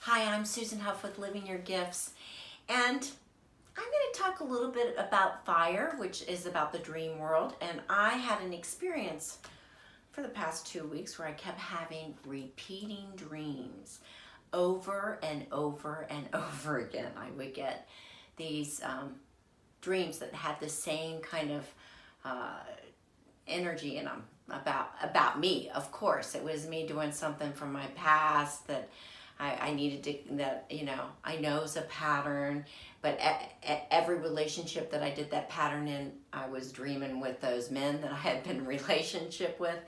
Hi, I'm Susan Huff with Living Your Gifts, and I'm going to talk a little bit about fire, which is about the dream world. And I had an experience for the past 2 weeks where I kept having repeating dreams over and over and over again. I would get these dreams that had the same kind of energy in them about me. Of course, it was me doing something from my past that I needed to, that, you know, I know is a pattern, but every relationship that I did that pattern in, I was dreaming with those men that I had been in a relationship with.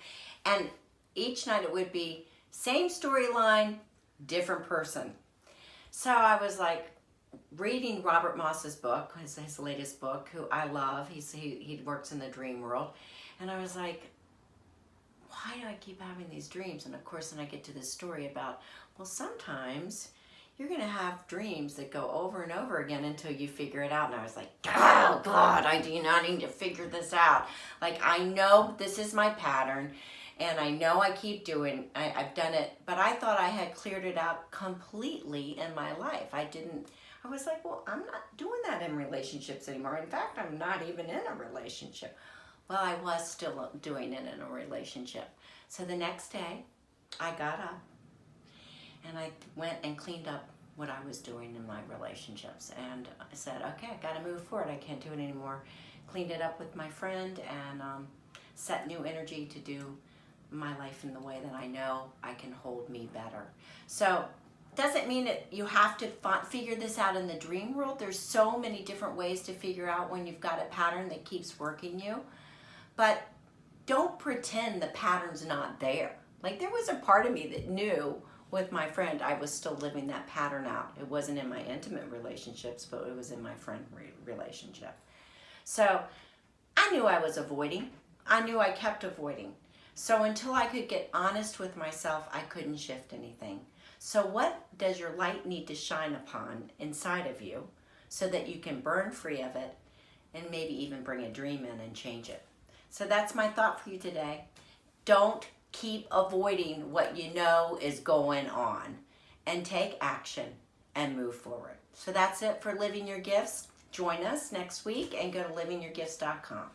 And each night it would be same storyline, different person. So I was like reading Robert Moss's book, his latest book, who I love. He works in the dream world. And I was like, why do I keep having these dreams? And of course, then I get to this story about, well, sometimes you're going to have dreams that go over and over again until you figure it out. And I was like, oh God, I do not need to figure this out. Like, I know this is my pattern, and I know I keep doing, I've done it, but I thought I had cleared it out completely in my life. I was like, well, I'm not doing that in relationships anymore. In fact, I'm not even in a relationship. Well, I was still doing it in a relationship. So the next day, I got up and I went and cleaned up what I was doing in my relationships. And I said, okay, I got to move forward. I can't do it anymore. Cleaned it up with my friend and set new energy to do my life in the way that I know I can hold me better. So doesn't mean that you have to figure this out in the dream world. There's so many different ways to figure out when you've got a pattern that keeps working you. But don't pretend the pattern's not there. Like, there was a part of me that knew with my friend I was still living that pattern out. It wasn't in my intimate relationships, but it was in my friend relationship. So I knew I was avoiding. I knew I kept avoiding. So until I could get honest with myself, I couldn't shift anything. So what does your light need to shine upon inside of you so that you can burn free of it and maybe even bring a dream in and change it? So that's my thought for you today. Don't keep avoiding what you know is going on, and take action and move forward. So that's it for Living Your Gifts. Join us next week and go to livingyourgifts.com.